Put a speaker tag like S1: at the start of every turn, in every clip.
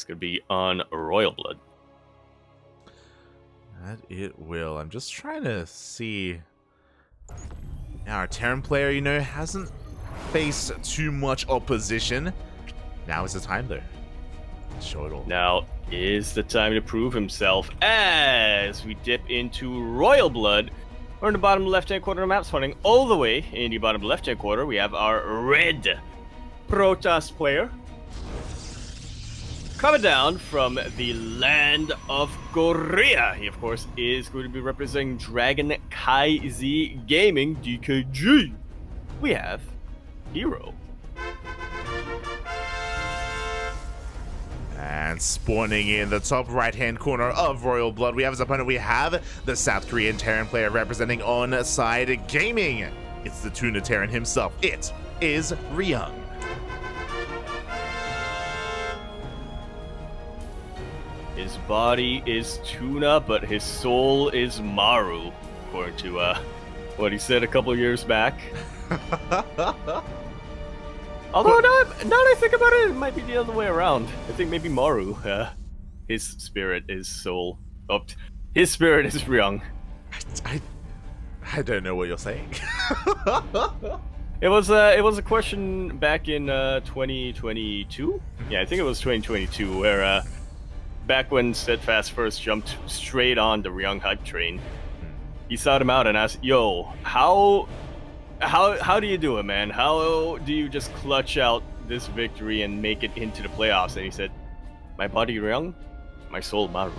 S1: It's going to be on Royal Blood.
S2: That it will. I'm just trying to see. Now, our Terran player, you know, hasn't faced too much opposition. Now is the time, though. Show it all.
S1: Now is the time to prove himself as we dip into Royal Blood. We're in the bottom left-hand corner of the map, spawning all the way in the bottom left-hand corner. We have our red Protoss player. Coming down from the land of Korea. He, of course, is going to be representing Dragon KZ Gaming, DKG. We have herO.
S2: And spawning in the top right-hand corner of Royal Blood, we have as opponent, we have the South Korean Terran player representing Onside Gaming. It's the Tuna Terran himself. It is Ryung.
S1: His body is tuna, but his soul is Maru, according to what he said a couple years back. Although now that I think about it, it might be the other way around. I think maybe Maru, his spirit is soul. Oh, his spirit is Ryung.
S2: I don't know what you're saying.
S1: It was a question back in 2022. Yeah, I think it was 2022, where back when Steadfast first jumped straight on the Ryung hype train, he sought him out and asked, "Yo, how do you do it, man? How do you just clutch out this victory and make it into the playoffs?" And he said, "My body Ryung, my soul Maru."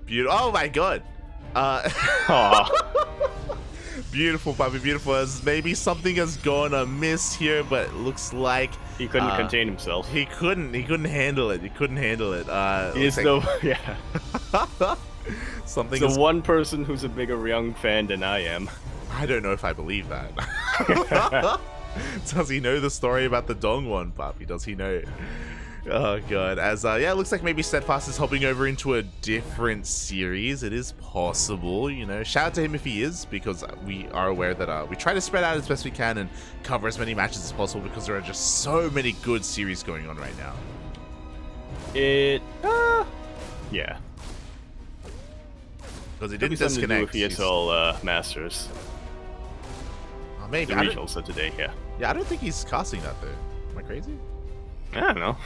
S2: Beautiful. Oh my god. Beautiful, puppy, beautiful. As maybe something has gone amiss here, but it looks like
S1: he couldn't contain himself.
S2: He couldn't handle it. He couldn't handle it.
S1: He is yeah.
S2: Something.
S1: The one person who's a bigger Ryung fan than I am.
S2: I don't know if I believe that. Does he know the story about the Dongwon puppy? Does he know? Oh god. As yeah, it looks like maybe Steadfast is hopping over into a different series. It is possible, you know. Shout out to him if he is, because we are aware that we try to spread out as best we can and cover as many matches as possible, because there are just so many good series going on right now.
S1: Yeah.
S2: Because he didn't disconnect.
S1: With ESL Masters.
S2: Oh, maybe.
S1: The regionals of today, yeah.
S2: Yeah, I don't think he's casting that though. Am I crazy?
S1: I don't know.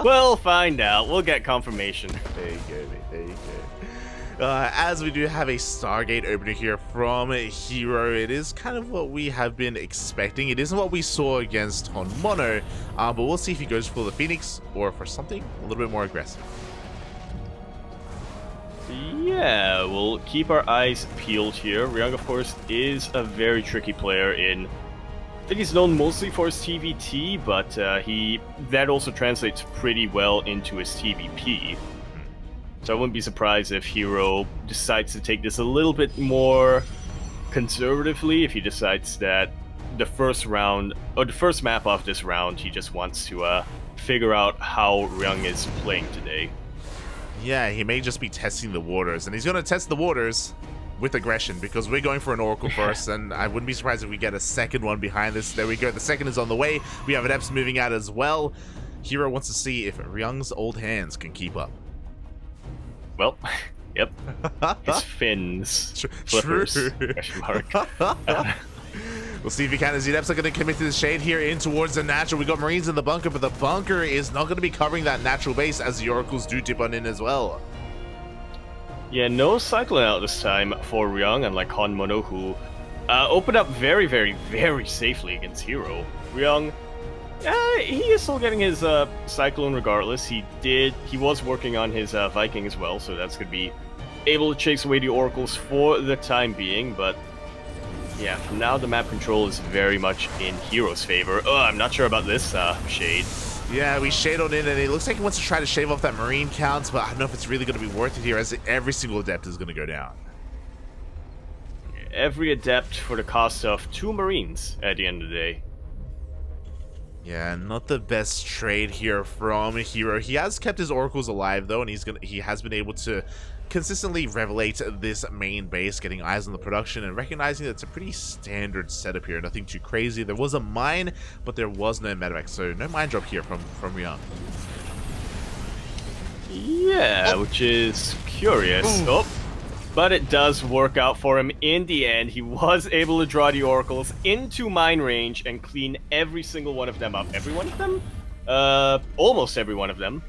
S1: We'll find out. We'll get confirmation.
S2: There you go, mate. There you go. As we do have a Stargate opener here from herO, it is kind of what we have been expecting. It isn't what we saw against Honmono, but we'll see if he goes for the Phoenix or for something a little bit more aggressive.
S1: Yeah, we'll keep our eyes peeled here. Ryung, of course, is a very tricky player in... I think he's known mostly for his TvT, but that also translates pretty well into his TvP. So I wouldn't be surprised if herO decides to take this a little bit more conservatively, if he decides that the first round, or the first map of this round, he just wants to figure out how Ryung is playing today.
S2: Yeah, he may just be testing the waters, and he's going to test the waters with aggression, because we're going for an Oracle first, and I wouldn't be surprised if we get a second one behind this. There we go, the second is on the way. We have Adepts moving out as well. herO wants to see if Ryung's old hands can keep up.
S1: Well, yep. His fins. Flippers. Question mark.
S2: We'll see if he can, as the Adepts are going to commit to the shade here in towards the natural. We got Marines in the bunker, but the bunker is not going to be covering that natural base, as the Oracles do dip on in as well.
S1: Yeah, no cycling out this time for Ryung, unlike Honmono, who opened up very, very, very safely against herO. Ryung, he is still getting his Cyclone regardless. He was working on his Viking as well, so that's going to be able to chase away the Oracles for the time being, but yeah, for now the map control is very much in herO's favor. I'm not sure about this shade.
S2: Yeah, we shade on in, and it looks like he wants to try to shave off that Marine count, but I don't know if it's really going to be worth it here, as every single Adept is going to go down.
S1: Every Adept for the cost of 2 Marines at the end of the day.
S2: Yeah, not the best trade here from herO. He has kept his oracles alive though, and he has been able to consistently revelate this main base, getting eyes on the production and recognizing that it's a pretty standard setup here. Nothing too crazy. There was a mine, but there was no medevac, so no mine drop here from Ryung.
S1: Yeah, which is curious. Oh, but it does work out for him in the end. He was able to draw the oracles into mine range and clean every single one of them up. Every one of them? Almost every one of them.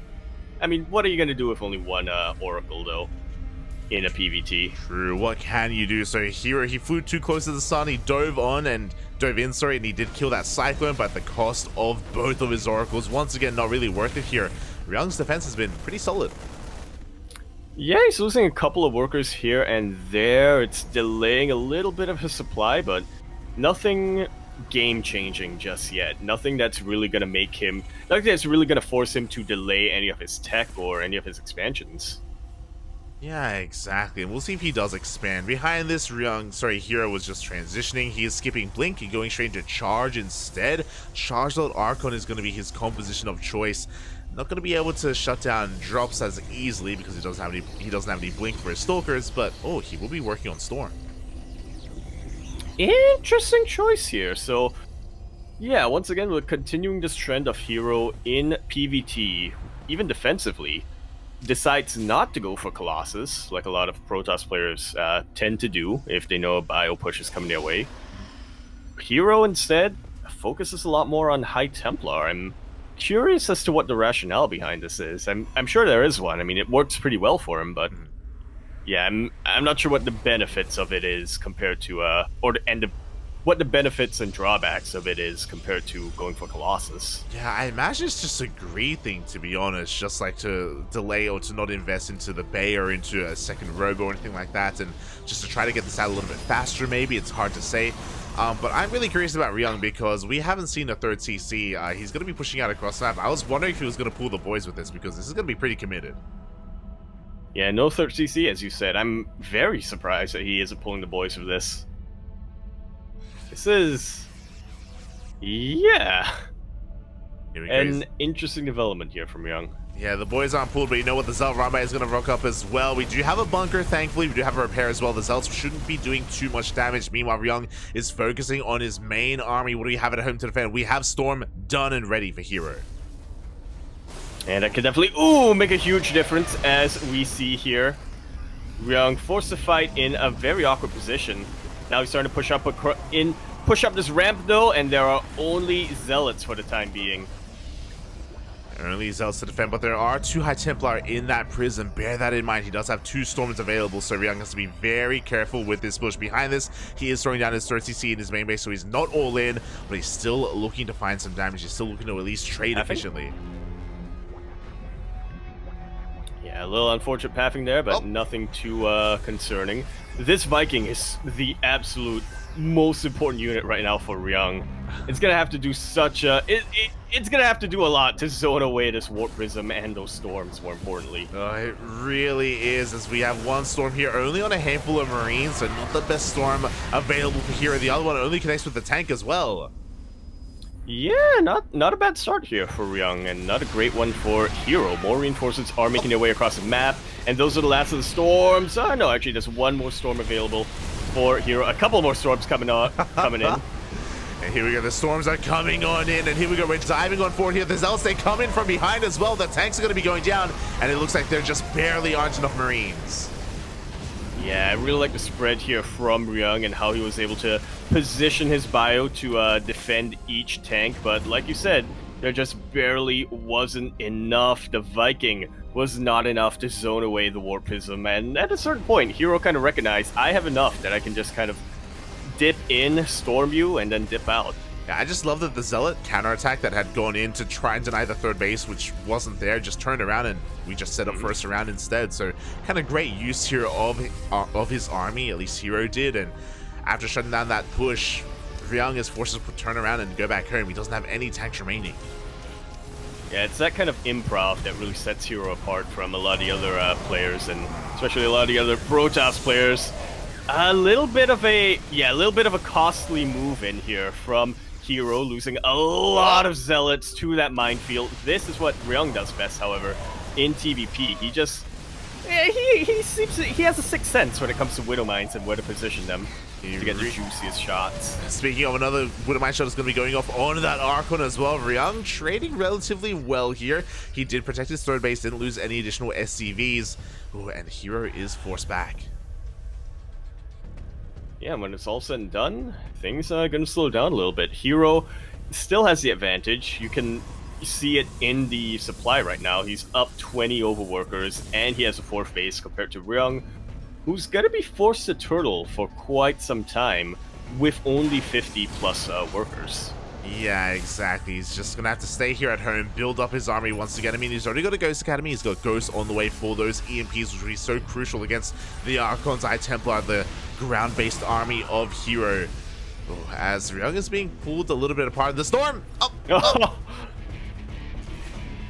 S1: I mean, what are you going to do with only one oracle, though, in a PvT?
S2: True, what can you do? So herO, he flew too close to the sun, he dove in, and he did kill that Cyclone, but at the cost of both of his oracles. Once again, not really worth it here. Ryung's defense has been pretty solid.
S1: Yeah, he's losing a couple of workers here and there. It's delaying a little bit of his supply, but nothing game-changing just yet. Nothing that's really going to make him... Nothing that's really going to force him to delay any of his tech or any of his expansions.
S2: Yeah, exactly. And we'll see if he does expand. Behind this, herO was just transitioning. He is skipping Blink and going straight into Charge instead. Charged out Archon is going to be his composition of choice. Not going to be able to shut down drops as easily because he doesn't have any Blink for his Stalkers, but oh, he will be working on Storm.
S1: Interesting choice here. So, yeah, once again, we're continuing this trend of herO in PvT, even defensively, decides not to go for Colossus, like a lot of Protoss players tend to do if they know a bio push is coming their way. herO instead focuses a lot more on High Templar. I'm curious as to what the rationale behind this is. I'm sure there is one. I mean, it works pretty well for him, but yeah, I'm not sure what the benefits of it is compared to what the benefits and drawbacks of it is compared to going for Colossus.
S2: Yeah, I imagine it's just a greed thing, to be honest, just like to delay or to not invest into the Bay or into a second robo or anything like that, and just to try to get this out a little bit faster maybe. It's hard to say. But I'm really curious about Ryung because we haven't seen a third CC. He's going to be pushing out across the map. I was wondering if he was going to pull the boys with this because this is going to be pretty committed.
S1: Yeah, no third CC, as you said. I'm very surprised that he isn't pulling the boys with this. This is... yeah. An interesting development here from Ryung.
S2: Yeah, the boys aren't pulled, but you know what? The Zealot Rambai is going to rock up as well. We do have a bunker, thankfully. We do have a repair as well. The Zealots shouldn't be doing too much damage. Meanwhile, Ryung is focusing on his main army. What do we have at home to defend? We have Storm done and ready for herO.
S1: And that could definitely, make a huge difference, as we see here. Ryung forced to fight in a very awkward position. Now he's starting to push up this ramp though, and there are only Zealots for the time being.
S2: Only Zealots to defend, but there are two High Templar in that prison. Bear that in mind. He does have two Storms available, so Ryung has to be very careful with this push. Behind this, he is throwing down his third CC in his main base, so he's not all in, but he's still looking to find some damage. He's still looking to at least trade efficiently.
S1: Yeah, a little unfortunate pathing there, but nothing too concerning. This Viking is the absolute most important unit right now for Ryung. It's gonna have to do such a... It's gonna have to do a lot to zone away this Warp Prism and those Storms, more importantly.
S2: It really is, as we have one Storm here only on a handful of Marines, so not the best Storm available for here. The other one only connects with the tank as well.
S1: Yeah, not a bad start here for Ryung, and not a great one for herO. More reinforcements are making their way across the map, and those are the last of the Storms. No, actually, there's one more Storm available for herO. A couple more Storms coming in.
S2: And here we go, the Storms are coming on in, and here we go, we're diving on forward here. The Zealots, they come in from behind as well. The tanks are going to be going down, and it looks like there just barely aren't enough Marines.
S1: Yeah, I really like the spread here from Ryung and how he was able to position his bio to defend each tank, but like you said, there just barely wasn't enough. The Viking was not enough to zone away the Warp Prism, and at a certain point, herO kind of recognized, I have enough that I can just kind of dip in, storm you, and then dip out.
S2: Yeah, I just love that the Zealot counterattack that had gone in to try and deny the third base, which wasn't there, just turned around and we just set up first round instead. So kind of great use here of his army, at least herO did. And after shutting down that push, Ryung is forced to turn around and go back home. He doesn't have any tanks remaining.
S1: Yeah, it's that kind of improv that really sets herO apart from a lot of the other players, and especially a lot of the other Protoss players. A little bit of a costly move in here from herO, losing a lot of zealots to that minefield. This is what Ryung does best, however, in TvP. He just... he has a sixth sense when it comes to Widow Mines and where to position them to get the juiciest shots.
S2: Speaking of, another Widow Mine shot is going to be going off on that Archon as well. Ryung trading relatively well here. He did protect his third base, didn't lose any additional SCVs. Ooh, and herO is forced back.
S1: Yeah, when it's all said and done, things are going to slow down a little bit. herO still has the advantage. You can see it in the supply right now. He's up 20 over workers, and he has a fourth base compared to Ryung, who's going to be forced to turtle for quite some time with only 50 plus workers.
S2: Yeah, exactly. He's just going to have to stay here at home, build up his army once again. I mean, he's already got a Ghost Academy. He's got Ghost on the way for those EMPs, which will be so crucial against the Archon's Eye Templar, the ground-based army of herO. Oh, as Ryung is being pulled a little bit apart in the storm. Oh.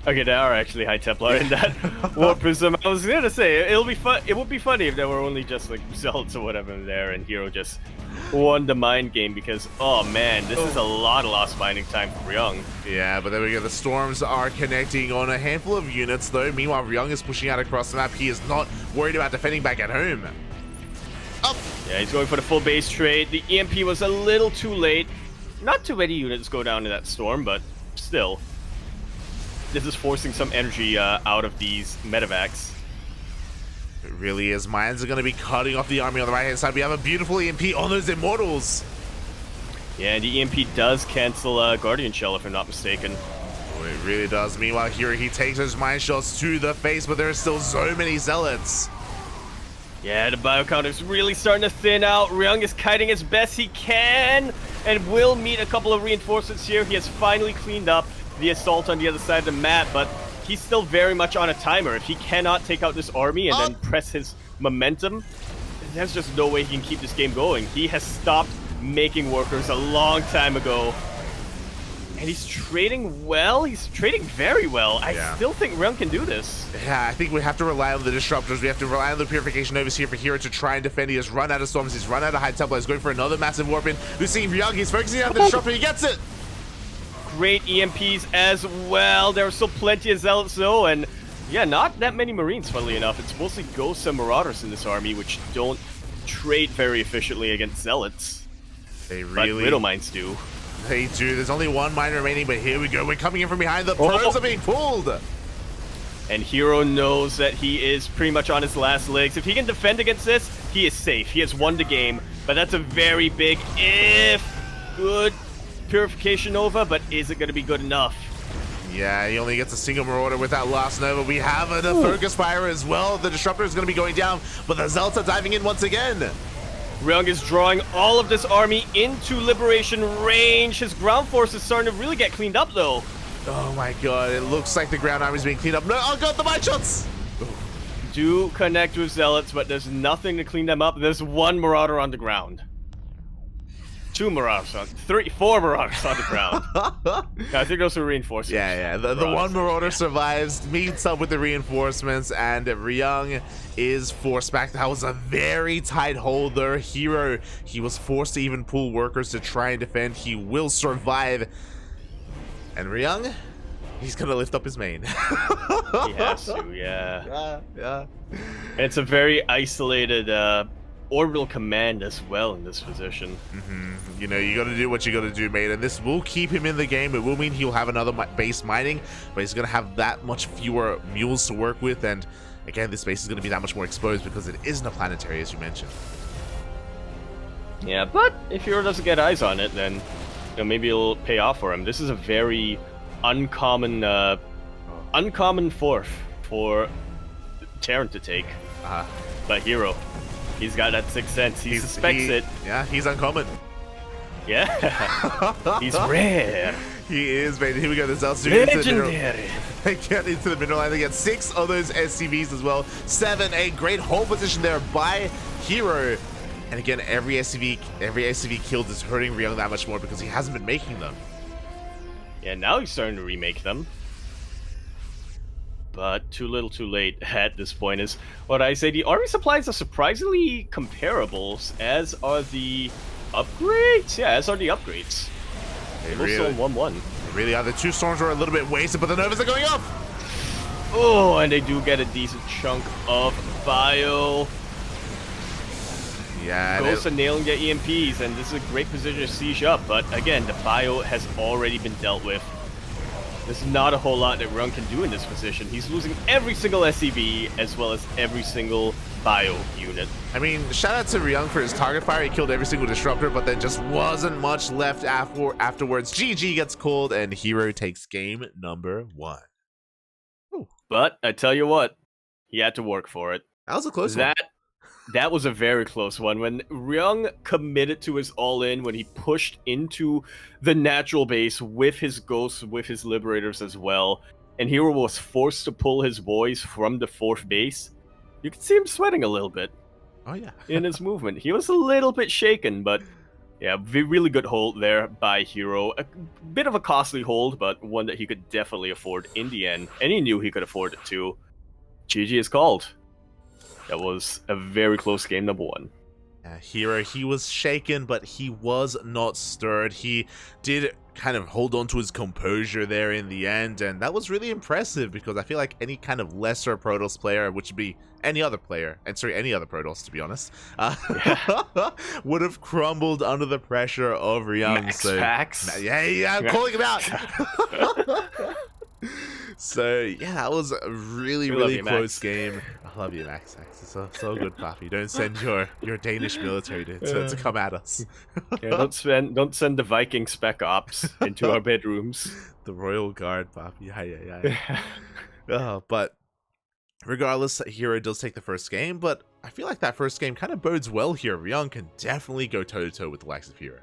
S1: Okay, there are actually High Templar in that Warp Prism. I was gonna say it'll be fun. It would be funny if there were only just like Zealots or whatever there, and herO just won the mine game, because oh man, this is a lot of lost mining time for Ryung.
S2: Yeah, but there we go. The storms are connecting on a handful of units though. Meanwhile, Ryung is pushing out across the map. He is not worried about defending back at home.
S1: Yeah, he's going for the full base trade. The EMP was a little too late. Not too many units go down in that storm, but still. This is forcing some energy out of these medevacs.
S2: It really is. Mines are going to be cutting off the army on the right-hand side. We have a beautiful EMP on those Immortals.
S1: Yeah, and the EMP does cancel Guardian Shell, if I'm not mistaken.
S2: Oh, it really does. Meanwhile, here he takes those mine shots to the face, but there are still so many Zealots.
S1: Yeah, the bio count is really starting to thin out. Ryung is kiting as best he can and will meet a couple of reinforcements here. He has finally cleaned up the assault on the other side of the map, but he's still very much on a timer. If he cannot take out this army and then press his momentum, there's just no way he can keep this game going. He has stopped making workers a long time ago. And he's trading well. He's trading very well. I still think Ryung can do this.
S2: Yeah, I think we have to rely on the disruptors. We have to rely on the purification novas here for herO to try and defend. He has run out of storms. He's run out of High Templar. He's going for another massive warp in. We're seeing Ryung. He's focusing on the disruptor. He gets it.
S1: Great EMPs as well. There are still plenty of Zealots though, and yeah, not that many Marines, funnily enough. It's mostly Ghosts and Marauders in this army, which don't trade very efficiently against Zealots.
S2: They really...
S1: But Widow Mines do.
S2: They do. There's only one mine remaining, but here we go. We're coming in from behind. The probes are being pulled.
S1: And herO knows that he is pretty much on his last legs. If he can defend against this, he is safe. He has won the game, but that's a very big if. Good Purification Nova, but is it going to be good enough?
S2: Yeah, he only gets a single Marauder with that last Nova. We have the Focus Fire as well. The Disruptor is going to be going down, but the Zealots are diving in once again.
S1: Ryung is drawing all of this army into Liberation range. His ground force is starting to really get cleaned up, though.
S2: Oh my god, it looks like the ground army is being cleaned up. No, oh god, the mine shots!
S1: Do connect with Zealots, but there's nothing to clean them up. There's one Marauder on the ground. Two Marauders on, four Marauders on the ground. I think those are reinforcements.
S2: Yeah. The one Marauder survives, meets up with the reinforcements, and Ryung is forced back. That was a very tight hold there. herO, he was forced to even pull workers to try and defend. He will survive. And Ryung, he's gonna lift up his main.
S1: He has to, yeah.
S2: Yeah.
S1: And it's a very isolated orbital command as well in this position.
S2: You know, you got to do what you got to do, mate, and this will keep him in the game. It will mean he'll have another base mining, but he's going to have that much fewer mules to work with, and again, this base is going to be that much more exposed because it isn't a planetary, as you mentioned.
S1: Yeah, but if herO doesn't get eyes on it, then maybe it'll pay off for him. This is a very uncommon fourth for Terran to take. But herO, he's got that sixth sense. He suspects it.
S2: Yeah, he's uncommon.
S1: Yeah, he's rare.
S2: He is, man. Here we go. The Zealots
S1: legendary.
S2: They get into the mineral line. They get 6 of those SCVs as well. 7, a great hold position there by herO. And again, every SCV killed is hurting Ryung that much more because he hasn't been making them.
S1: Yeah, now he's starting to remake them. But too little too late at this point is what I say. The army supplies are surprisingly comparable, as are the upgrades. Yeah, as are the upgrades.
S2: They
S1: really, 1-1.
S2: Really are. The two storms were a little bit wasted, but the Novas are going off.
S1: Oh, and they do get a decent chunk of bio.
S2: Yeah,
S1: Ghosts are nailing their EMPs, and this is a great position to siege up, but again, the bio has already been dealt with. There's not a whole lot that Ryung can do in this position. He's losing every single SCV, as well as every single bio unit.
S2: I mean, shout out to Ryung for his target fire. He killed every single disruptor, but there just wasn't much left afterwards. GG gets called, and herO takes game number 1. Ooh.
S1: But I tell you what, he had to work for it.
S2: That was a close one.
S1: That was a very close one. When Ryung committed to his all-in, when he pushed into the natural base with his ghosts, with his liberators as well, and herO was forced to pull his boys from the 4th base, you could see him sweating a little bit.
S2: Oh, yeah.
S1: In his movement. He was a little bit shaken, but yeah, really good hold there by herO. A bit of a costly hold, but one that he could definitely afford in the end, and he knew he could afford it too. GG is called. That was a very close game number 1.
S2: herO, he was shaken, but he was not stirred. He did kind of hold on to his composure there in the end, and that was really impressive because I feel like any kind of lesser Protoss player, which would be any other player, and sorry, any other Protoss to be honest, would have crumbled under the pressure of Ryung.
S1: Max Pax.
S2: Yeah, I'm calling him out. So yeah, that was a really close game. I love you, Max. It's so good, Papi. Don't send your Danish military to come at us.
S1: Yeah, don't send the Viking spec ops into our bedrooms.
S2: The Royal Guard, Papi. Yeah. But regardless, herO does take the first game, but I feel like that first game kind of bodes well here. Ryung can definitely go toe-to-toe with the likes of herO.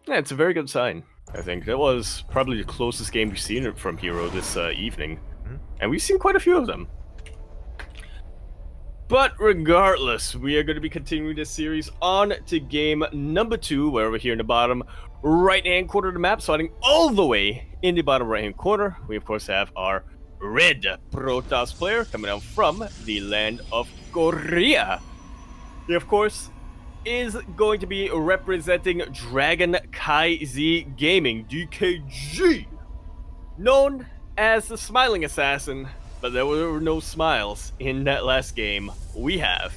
S1: Yeah, it's a very good sign. I think that was probably the closest game we've seen from herO this evening, and we've seen quite a few of them. But regardless, we are going to be continuing this series on to game number 2, where we're here in the bottom right-hand corner of the map, starting all the way in the bottom right-hand corner. We of course have our red Protoss player coming out from the land of Korea. He of course is going to be representing KranKy Gaming, DKG, known as the Smiling Assassin, but there were no smiles in that last game. We have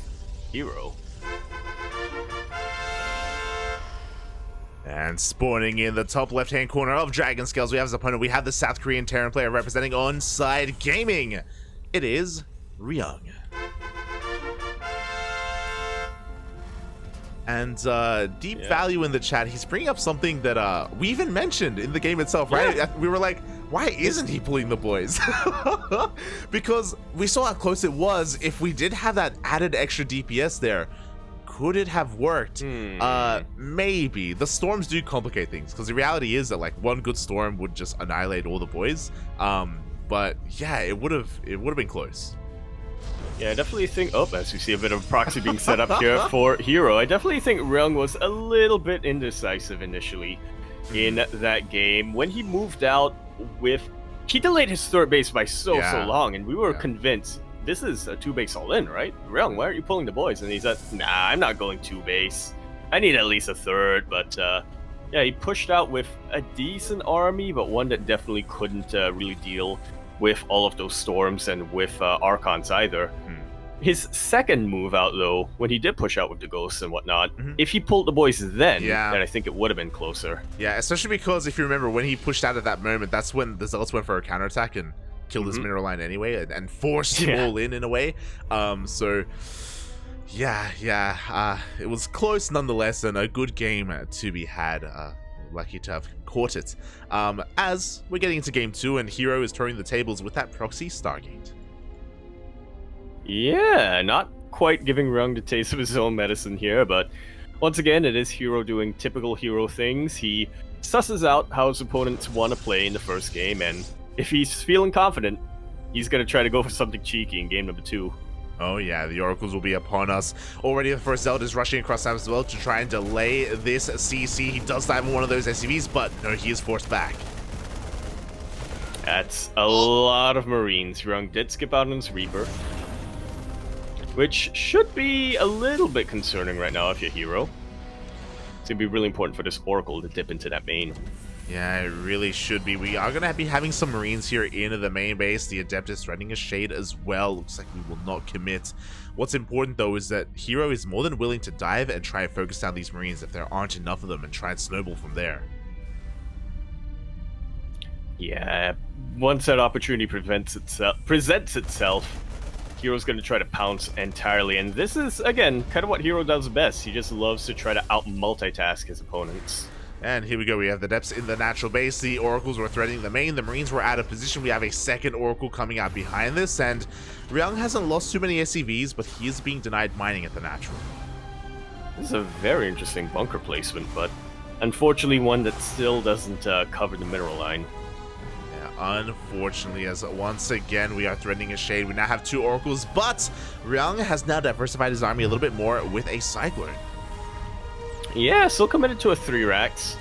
S1: herO.
S2: And spawning in the top left-hand corner of Dragon Scales, we have his opponent. We have the South Korean Terran player representing Onside Gaming. It is Ryung. And Deep Value in the chat, he's bringing up something that we even mentioned in the game itself, right? Yeah. We were like, why isn't he pulling the boys? Because we saw how close it was. If we did have that added extra DPS there, could it have worked? Maybe. The storms do complicate things, because the reality is that like one good storm would just annihilate all the boys. But yeah, it would have been close.
S1: Yeah, I definitely think, as we see a bit of proxy being set up here for herO, I definitely think Ryung was a little bit indecisive initially in that game. When he moved out he delayed his 3rd base by so long, and we were convinced this is a 2-base all-in, right? Ryung, why aren't you pulling the boys? And he said, nah, I'm not going 2-base. I need at least a 3rd, but yeah, he pushed out with a decent army, but one that definitely couldn't really deal with all of those storms and with Archons either. His second move out, though, when he did push out with the ghosts and whatnot, if he pulled the boys then I think it would have been closer. Yeah,
S2: especially because if you remember, when he pushed out at that moment, that's when the Zealots went for a counterattack and killed his mineral line anyway, and forced him all in a way. So yeah, it was close nonetheless, and a good game to be had. Lucky to have caught it. As we're getting into game 2, and herO is turning the tables with that proxy Stargate.
S1: Yeah, not quite giving Ryung the taste of his own medicine here, but once again, it is herO doing typical herO things. He susses out how his opponents want to play in the first game, and if he's feeling confident, he's going to try to go for something cheeky in game number 2.
S2: Oh yeah, the Oracles will be upon us. Already the first Zealot is rushing across time as well to try and delay this CC. He does dive in one of those SCVs, but no, he is forced back.
S1: That's a lot of Marines. Ryung did skip out on his Reaper, which should be a little bit concerning right now if you're herO. It's going to be really important for this Oracle to dip into that main.
S2: Yeah, it really should be. We are going to be having some Marines here in the main base. The Adept is threatening a Shade as well. Looks like we will not commit. What's important, though, is that herO is more than willing to dive and try and focus down these Marines if there aren't enough of them and try and snowball from there.
S1: Yeah, once that opportunity presents itself, herO's going to try to pounce entirely. And this is, again, kind of what herO does best. He just loves to try to out-multitask his opponents.
S2: And here we go, we have the Depths in the natural base, the Oracles were threatening the main, the Marines were out of position, we have a second Oracle coming out behind this, and Ryung hasn't lost too many SCVs, but he is being denied mining at the natural.
S1: This is a very interesting bunker placement, but unfortunately one that still doesn't cover the mineral line.
S2: Yeah, unfortunately, as once again we are threatening a Shade, we now have 2 Oracles, but Ryung has now diversified his army a little bit more with a Cyclone.
S1: Yeah, still committed to a 3 racks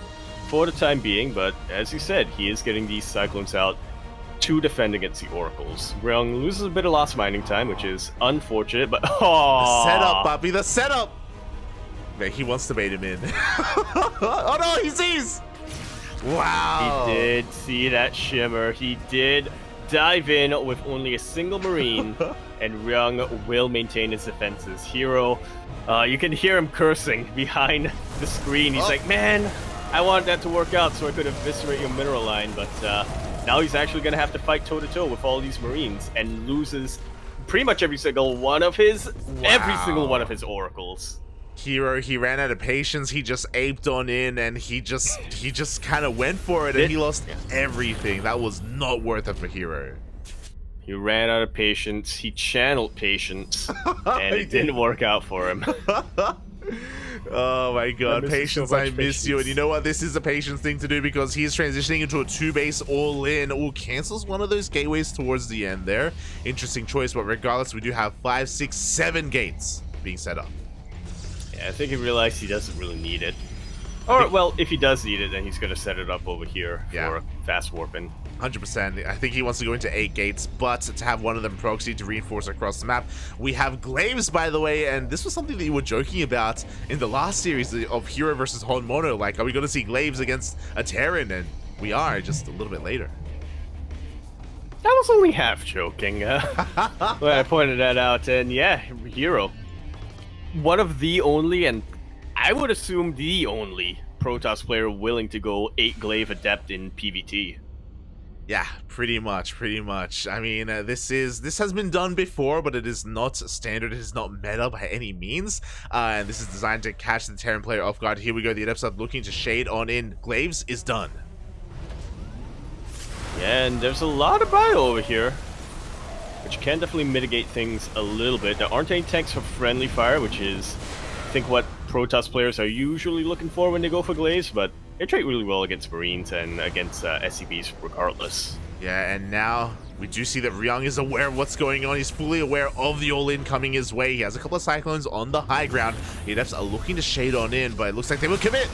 S1: for the time being, but as you said, he is getting these Cyclones out to defend against the Oracles. Ryung loses a bit of lost mining time, which is unfortunate, but
S2: the setup, Bobby, the setup! Man, he wants to bait him in. Oh no, he sees! Wow!
S1: He did see that shimmer. He did dive in with only a single Marine, and Ryung will maintain his defenses. herO, you can hear him cursing behind the screen. He's like, man, I want that to work out so I could eviscerate your mineral line, but now he's actually going to have to fight toe-to-toe with all these Marines and loses pretty much every single one of his Oracles.
S2: herO, he ran out of patience, he just aped on in, and he just kind of went for it, and he lost everything. That was not worth it for herO.
S1: He ran out of patience, he channeled patience, and it didn't work out for him.
S2: Oh my god, patience,
S1: so
S2: I miss you. And you know what? This is a patience thing to do because he's transitioning into a 2-base all-in. Oh, cancels one of those gateways towards the end there. Interesting choice, but regardless, we do have 5, 6, 7 gates being set up.
S1: Yeah, I think he realized he doesn't really need it. Or, well, if he does need it, then he's going to set it up over here for fast warping.
S2: 100%. I think he wants to go into 8 gates, but to have one of them proxy to reinforce across the map. We have Glaives, by the way, and this was something that you were joking about in the last series of herO versus Hon Mono. Like, are we going to see Glaives against a Terran? And we are, just a little bit later.
S1: I was only half joking when I pointed that out, and yeah, herO. One of the only, and I would assume the only, Protoss player willing to go 8 Glaive Adept in PvT.
S2: Yeah, pretty much. I mean, this has been done before, but it is not standard. It is not meta by any means. And this is designed to catch the Terran player off guard. Here we go. The Adepts are looking to Shade on in. Glaives is done.
S1: Yeah, and there's a lot of bio over here, which can definitely mitigate things a little bit. There aren't any tanks for friendly fire, which is, I think, what Protoss players are usually looking for when they go for Glaives, but they trade really well against Marines and against SCVs regardless.
S2: Yeah, and now we do see that Ryung is aware of what's going on. He's fully aware of the all-in coming his way. He has a couple of Cyclones on the high ground. The Adepts are looking to Shade on in, but it looks like they will commit.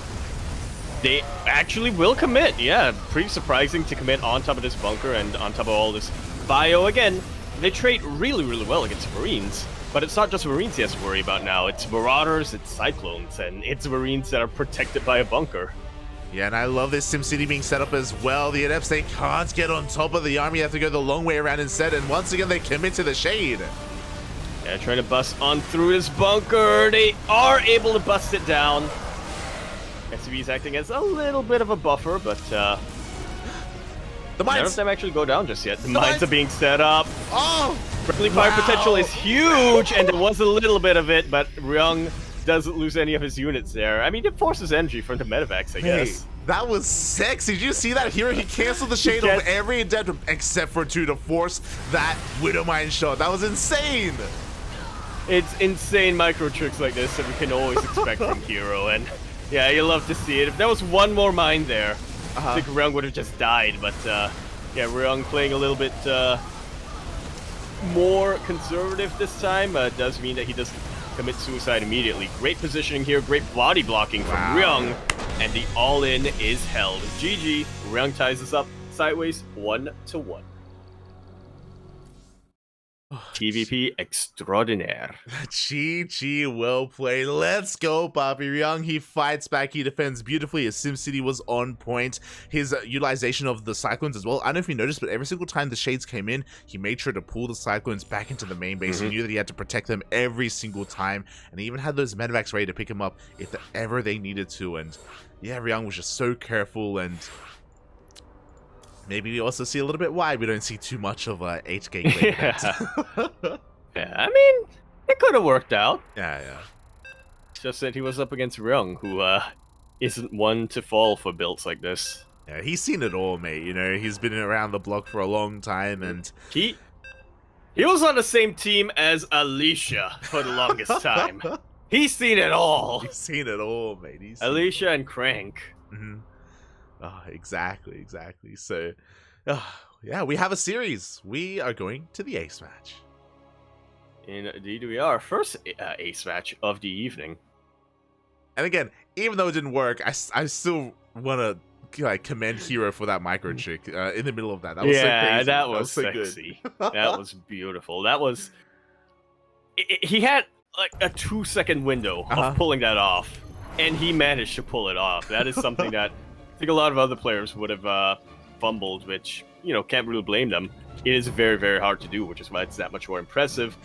S1: They actually will commit, yeah. Pretty surprising to commit on top of this bunker and on top of all this bio. Again, they trade really, really well against Marines. But it's not just Marines he has to worry about now. It's Marauders, it's Cyclones, and it's Marines that are protected by a bunker.
S2: Yeah, and I love this SimCity being set up as well. The Adepts, they can't get on top of the army. They have to go the long way around instead. And once again, they commit to the Shade.
S1: Yeah, trying to bust on through this bunker. They are able to bust it down. SCV is acting as a little bit of a buffer, but
S2: the mines.
S1: None of them actually go down just yet. The mines are being set up.
S2: Oh!
S1: Friendly fire potential is huge, and there was a little bit of it, but Ryung doesn't lose any of his units there. I mean, it forces energy from the medevacs, I guess.
S2: That was sexy. Did you see that? Here he canceled the Shade of every Adept except for 2 to force that Widow Mine shot. That was insane.
S1: It's insane micro tricks like this that we can always expect from herO, and yeah, you love to see it. If there was one more mine there, I think Ryung would have just died, but yeah, Ryung playing a little bit more conservative this time does mean that he doesn't commit suicide immediately. Great positioning here, great body blocking from Ryung, and the all-in is held. GG, Ryung ties us up sideways 1-1. PvP extraordinaire.
S2: Chi, well played. Let's go, Bobby Ryung. He fights back. He defends beautifully. His SimCity was on point. His utilization of the Cyclones as well. I don't know if you noticed, but every single time the Shades came in, he made sure to pull the Cyclones back into the main base. He knew that he had to protect them every single time. And he even had those medevacs ready to pick him up if ever they needed to. And yeah, Ryung was just so careful. And maybe we also see a little bit why we don't see too much of 8K
S1: Yeah. Yeah, I mean, it could have worked out.
S2: Yeah.
S1: It's just that he was up against Ryung, who isn't one to fall for builds like this.
S2: Yeah, he's seen it all, mate. You know, he's been around the block for a long time, and
S1: he was on the same team as Alicia for the longest time. He's seen it all.
S2: He's seen it all, mate.
S1: Alicia and Crank.
S2: Oh, exactly. So, yeah, we have a series. We are going to the ace match.
S1: Indeed, we are. First ace match of the evening.
S2: And again, even though it didn't work, I still want to commend herO for that micro trick in the middle of that. That was so crazy.
S1: That was so sexy. That was beautiful. That was... He had like a 2-second window of pulling that off, and he managed to pull it off. That is something that I think a lot of other players would have fumbled, which, you know, can't really blame them. It is very, very hard to do, which is why it's that much more impressive.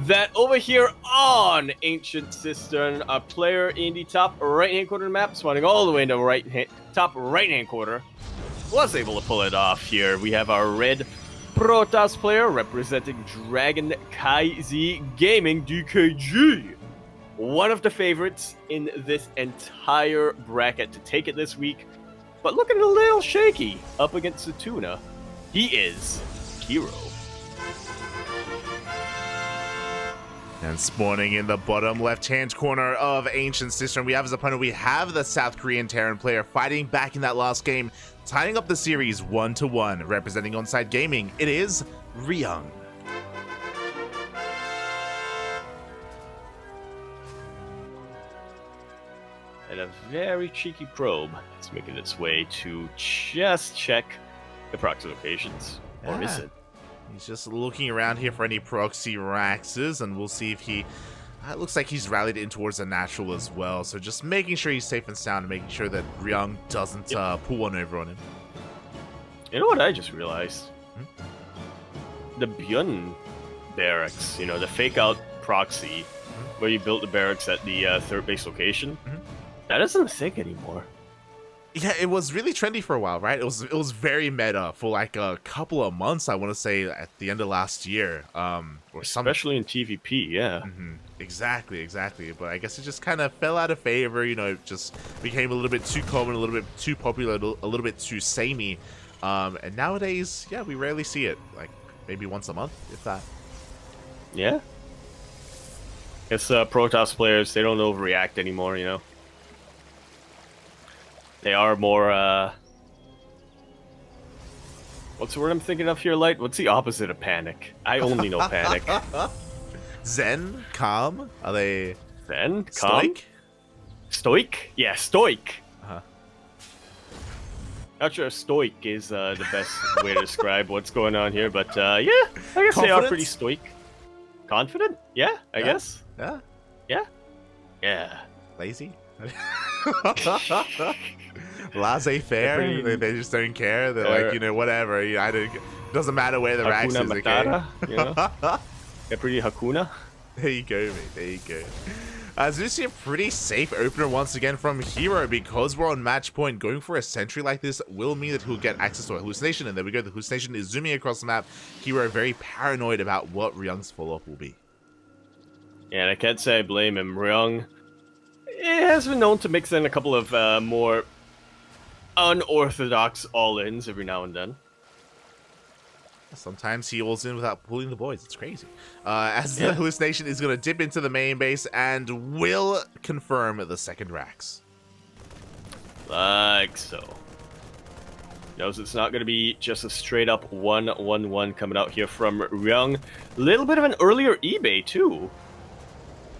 S1: That over here on Ancient Cistern, a player in the top right-hand corner of the map, spawning all the way in the top right-hand corner, was able to pull it off here. We have our red Protoss player representing Dragon KZ Gaming DKG. One of the favorites in this entire bracket to take it this week, but looking a little shaky up against the Tuna. He is herO.
S2: And spawning in the bottom left-hand corner of Ancient Cistern, we have his opponent. We have the South Korean Terran player fighting back in that last game, tying up the series 1-1, representing Onside Gaming. It is Ryung.
S1: And a very cheeky probe is making its way to just check the proxy locations. Or is it?
S2: He's just looking around here for any proxy Raxes, and we'll see if he... it looks like he's rallied in towards a natural as well, so just making sure he's safe and sound and making sure that Ryung doesn't pull one over on him.
S1: You know what I just realized? The Byun barracks, you know, the fake-out proxy, where you built the barracks at the third base location, that isn't a thing anymore.
S2: Yeah, it was really trendy for a while, right? It was very meta for like a couple of months, I want to say, at the end of last year.
S1: Especially in TVP, yeah.
S2: Exactly. But I guess it just kind of fell out of favor, you know, it just became a little bit too common, a little bit too popular, a little bit too samey. And nowadays, yeah, we rarely see it. Like, maybe once a month, if that.
S1: Yeah. It's Protoss players, they don't overreact anymore, you know. They are more, what's the word I'm thinking of here, Light? What's the opposite of panic? I only know panic.
S2: Zen? Calm? Are they...
S1: Zen? Calm?
S2: Stoic?
S1: Stoic? Yeah, stoic. Not sure if stoic is the best way to describe what's going on here, but yeah, I guess they are pretty stoic. Confident? Yeah, I guess. Yeah.
S2: Lazy? Laissez-faire. They just don't care. They're like, you know, whatever. It doesn't matter where the Rax is, okay?
S1: You know? They're pretty Hakuna.
S2: There you go, mate. There you go. As we see a pretty safe opener once again from herO, because we're on match point. Going for a sentry like this will mean that he'll get access to a hallucination, and there we go. The hallucination is zooming across the map. herO very paranoid about what Ryung's follow-up will be.
S1: Yeah, and I can't say I blame him. Ryung, it has been known to mix in a couple of more unorthodox all-ins every now and then.
S2: Sometimes he alls in without pulling the boys. It's crazy. As the hallucination is going to dip into the main base and will confirm the second Rax.
S1: Like so. Knows it's not going to be just a straight-up 1-1-1 coming out here from Ryung. A little bit of an earlier eBay, too.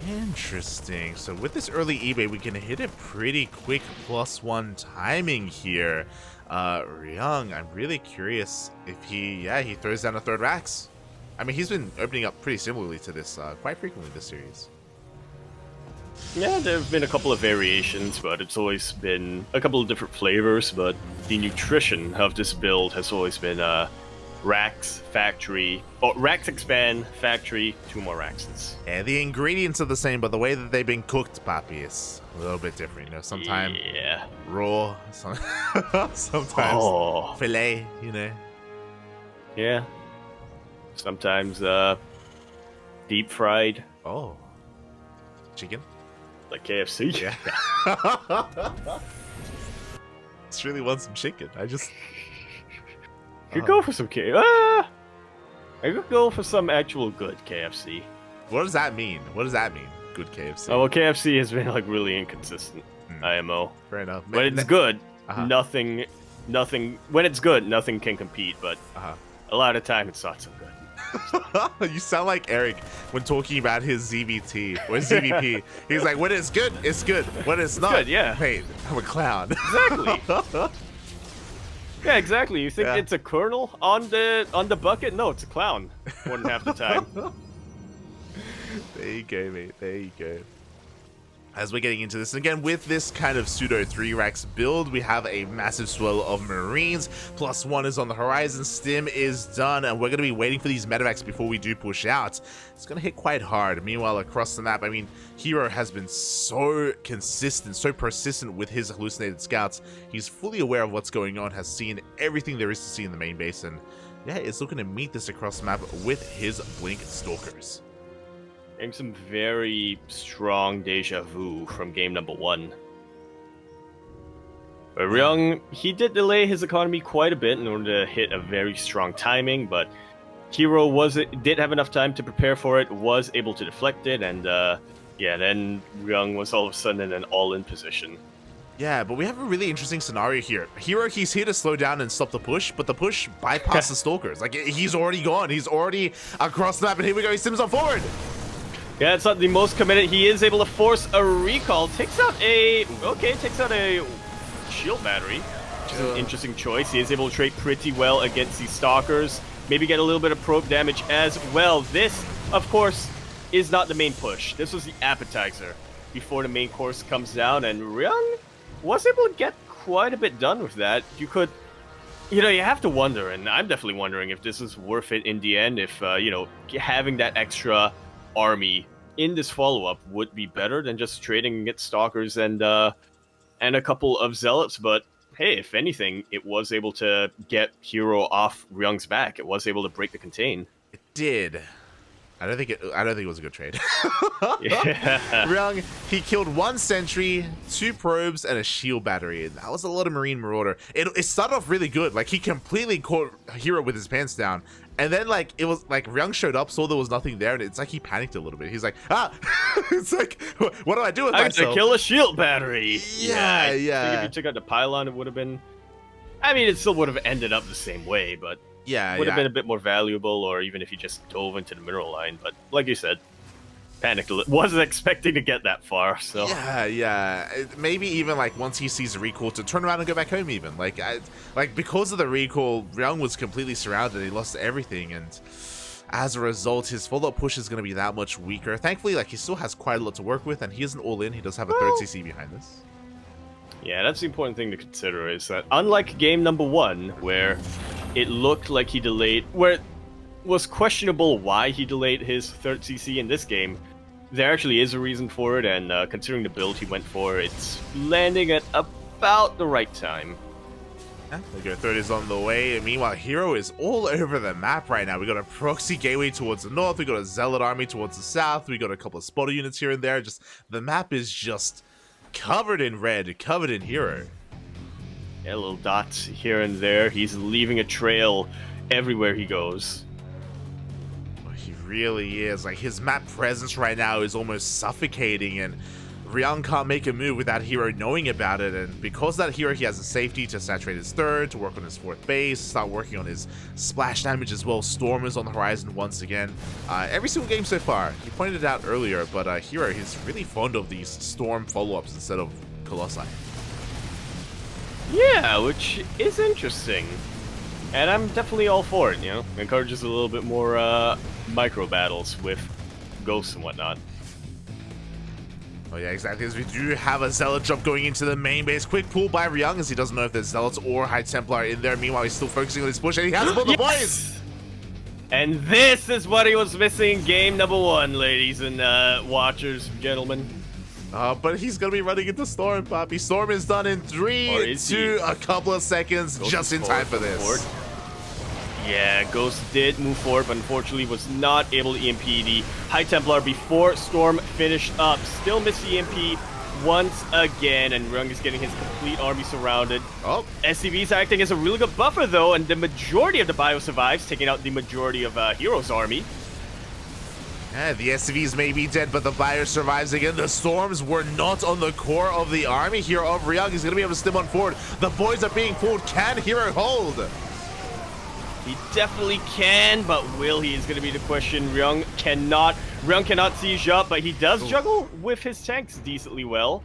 S2: Interesting. So with this early eBay, we can hit a pretty quick +1 timing here. Ryung, I'm really curious if he throws down a third Rax. I mean, he's been opening up pretty similarly to this quite frequently this series.
S1: Yeah, there have been a couple of variations, but it's always been a couple of different flavors, but the nutrition of this build has always been racks, factory, racks expand, factory, 2 more racks.
S2: Yeah, the ingredients are the same, but the way that they've been cooked, Papi, is a little bit different. You know, sometimes raw, sometimes filet, you know.
S1: Yeah. Sometimes deep fried.
S2: Oh. Chicken?
S1: Like KFC?
S2: Yeah. Just really want some chicken. I just...
S1: Could go for some I could go for some actual good KFC.
S2: What does that mean? What does that mean? Good KFC.
S1: Oh, well, KFC has been like really inconsistent. IMO.
S2: Fair enough.
S1: When it's good, nothing. When it's good, nothing can compete. But a lot of time, it's not so good.
S2: You sound like Eric when talking about his ZVT or ZVP. He's like, when it's good, it's good. When it's not,
S1: good, yeah.
S2: Hey, I'm a clown.
S1: Exactly. Yeah, exactly. You think it's a kernel on the bucket? No, it's a clown. More than half the time.
S2: There you go, mate. There you go. As we're getting into this, and again, with this kind of pseudo 3 racks build, we have a massive swell of Marines. +1 is on the horizon. Stim is done, and we're going to be waiting for these medevacs before we do push out. It's going to hit quite hard. Meanwhile, across the map, I mean, herO has been so consistent, so persistent with his hallucinated scouts. He's fully aware of what's going on, has seen everything there is to see in the main base, and yeah, is looking to meet this across the map with his Blink Stalkers.
S1: Getting some very strong deja vu from game number 1. But Ryung, he did delay his economy quite a bit in order to hit a very strong timing, but herO did have enough time to prepare for it, was able to deflect it, and yeah, then Ryung was all of a sudden in an all-in position.
S2: Yeah, but we have a really interesting scenario here. herO, he's here to slow down and stop the push, but the push bypasses the Stalkers. Like, he's already gone. He's already across the map, and here we go. He sims on forward.
S1: Yeah, it's not the most committed. He is able to force a recall. Takes out a shield battery, which is an interesting choice. He is able to trade pretty well against these Stalkers. Maybe get a little bit of probe damage as well. This, of course, is not the main push. This was the appetizer before the main course comes down, and Ryung was able to get quite a bit done with that. You have to wonder, and I'm definitely wondering if this is worth it in the end, if, having that extra army in this follow-up would be better than just trading against Stalkers and a couple of Zealots. But hey, if anything, it was able to get herO off Ryung's back. It was able to break the contain.
S2: It did. I don't think it was a good trade.
S1: Yeah.
S2: Ryung, he killed 1 sentry, 2 probes, and a shield battery. That was a lot of Marine Marauder. It started off really good. Like, he completely caught herO with his pants down. And then, like, it was like Ryung showed up, saw there was nothing there, and it's like he panicked a little bit. He's like, it's like, what do I do with myself?
S1: I have to kill a shield battery.
S2: Yeah.
S1: I think if you took out the pylon, it would have been... I mean, it still would have ended up the same way, but...
S2: Yeah,
S1: would have been a bit more valuable, or even if you just dove into the mineral line. But like you said, panicked a little. Wasn't expecting to get that far. So
S2: yeah. Maybe even like once he sees the recall, to turn around and go back home. Even like because of the recall, Ryung was completely surrounded. He lost everything, and as a result, his follow-up push is going to be that much weaker. Thankfully, like he still has quite a lot to work with, and he isn't all in. He does have a 3rd CC behind this.
S1: Yeah, that's the important thing to consider, is that unlike game number 1, where it looked like he delayed, where it was questionable why he delayed his 3rd CC in this game, there actually is a reason for it, and considering the build he went for, it's landing at about the right time.
S2: Yeah, there you go, 3rd is on the way. And meanwhile, herO is all over the map right now. We got a proxy gateway towards the north, we got a Zealot army towards the south, we got a couple of spotter units here and there. Just the map is just covered in red, covered in herO.
S1: Yeah, little dots here and there. He's leaving a trail everywhere he goes.
S2: He really is. Like, his map presence right now is almost suffocating, and Ryung can't make a move without herO knowing about it. And because that herO, he has the safety to saturate his 3rd, to work on his 4th base, start working on his splash damage as well. Storm is on the horizon once again. Every single game so far, he pointed it out earlier, but herO, he's really fond of these Storm follow-ups instead of Colossi.
S1: Yeah, which is interesting. And I'm definitely all for it, you know? Encourages a little bit more micro battles with ghosts and whatnot.
S2: Oh yeah, exactly, as we do have a Zealot drop going into the main base. Quick pull by Ryung as he doesn't know if there's Zealots or High Templar in there. Meanwhile, he's still focusing on his push, and he has both the boys!
S1: And this is what he was missing game number 1, ladies and watchers, gentlemen.
S2: But he's going to be running into Storm, Poppy. Storm is done in 3, 2, a couple of seconds, just in time for this.
S1: Yeah, Ghost did move forward, but unfortunately was not able to EMP the High Templar before Storm finished up. Still missed the EMP once again, and Ryung is getting his complete army surrounded.
S2: Oh.
S1: SCV's acting as a really good buffer, though, and the majority of the bio survives, taking out the majority of herO's army.
S2: Yeah, the SCVs may be dead, but the bio survives again. The Storms were not on the core of the army here of Ryung. He's going to be able to stim on forward. The boys are being pulled. Can herO hold?
S1: He definitely can, but will he is going to be the question. Ryung cannot siege up, but he does juggle with his tanks decently well.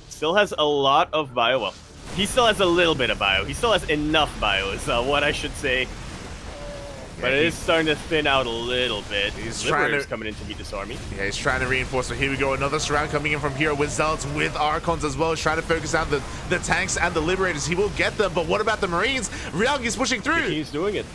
S1: Still has a lot of bio. Well, he still has a little bit of bio. He still has enough bio is what I should say. But it is starting to thin out a little bit.
S2: He's trying to
S1: coming in to meet this army.
S2: Yeah, he's trying to reinforce. So here we go. Another surround coming in from here with Zealots, with Archons as well. He's trying to focus on the tanks and the Liberators. He will get them, but what about the Marines? Ryung is pushing through.
S1: He's doing it.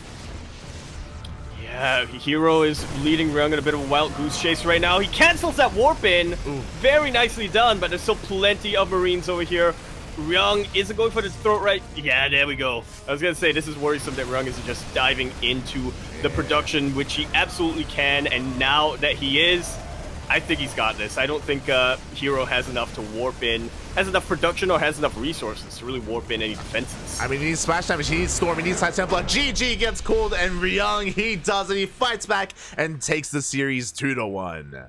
S1: Yeah, herO is leading Ryung in a bit of a wild goose chase right now. He cancels that warp in. Ooh. Very nicely done, but there's still plenty of Marines over here. Ryung isn't going for the throat right. Yeah, there we go. I was going to say, this is worrisome that Ryung isn't just diving into the production, which he absolutely can. And now that he is, I think he's got this. I don't think herO has enough to warp in, has enough production or has enough resources to really warp in any defenses.
S2: I mean, he needs splash damage, he needs Storm, he needs High Templar. GG gets called, and Ryung, he does it. He fights back and takes the series 2-1.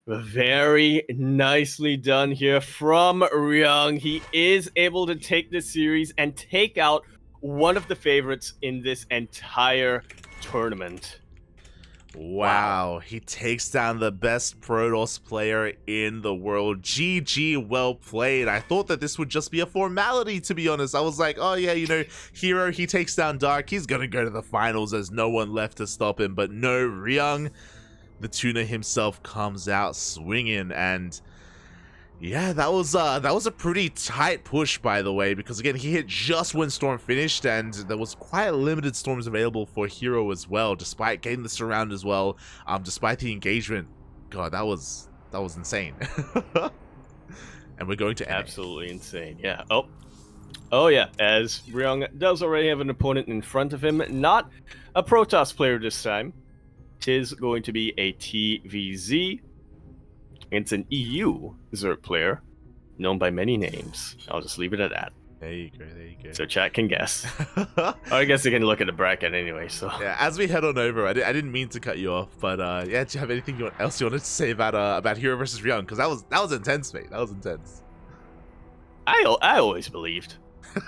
S1: Very nicely done here from Ryung. He is able to take this series and take out one of the favorites in this entire tournament.
S2: Wow, he takes down the best Protoss player in the world. GG, well played. I thought that this would just be a formality, to be honest. I was like, oh yeah, you know, herO, he takes down Dark. He's gonna go to the finals. There's no one left to stop him. But no, Ryung, the tuna himself, comes out swinging. And yeah, that was a pretty tight push, by the way, because again, he hit just when Storm finished, and there was quite limited Storms available for herO as well, despite getting the surround as well. Despite the engagement. God, that was insane. And we're going to
S1: absolutely insane. Yeah. Oh yeah, as Ryung does already have an opponent in front of him, not a Protoss player this time. Tis going to be a TVZ. It's an EU Zerg player, known by many names. I'll just leave it at that.
S2: There you go, there you go.
S1: So chat can guess. I guess you can look at the bracket anyway, so.
S2: Yeah, as we head on over, I didn't mean to cut you off, but yeah, do you have anything else you wanted to say about herO versus Ryung? Because that was intense, mate. That was intense.
S1: I always believed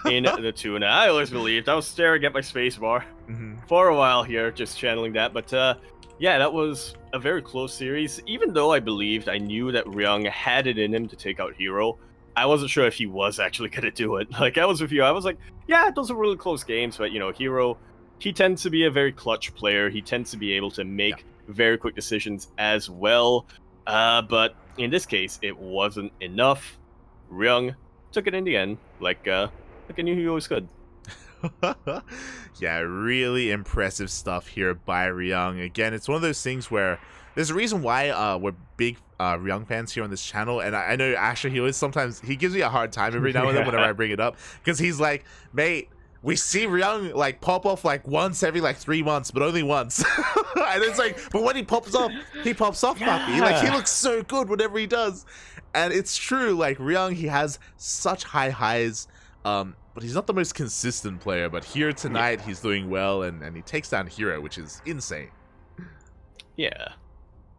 S1: in the tuna. I always believed. I was staring at my spacebar for a while here, just channeling that, but yeah, that was a very close series. Even though I knew that Ryung had it in him to take out herO, I wasn't sure if he was actually going to do it. Like, I was with you. I was like, yeah, those are really close games. But, you know, herO, he tends to be a very clutch player. He tends to be able to make very quick decisions as well. But in this case, it wasn't enough. Ryung took it in the end, like I knew he always could.
S2: Yeah, really impressive stuff here by Ryung. Again, it's one of those things where there's a reason why we're big Ryung fans here on this channel, and I know Asher, he gives me a hard time every now and then whenever I bring it up, because he's like, mate, we see Ryung like pop off like once every like 3 months, but only once. And it's like, but when he pops off, puppy. Like, he looks so good whatever he does. And it's true, like Ryung, he has such high highs, but he's not the most consistent player. But here tonight, he's doing well, and he takes down herO, which is insane.
S1: Yeah,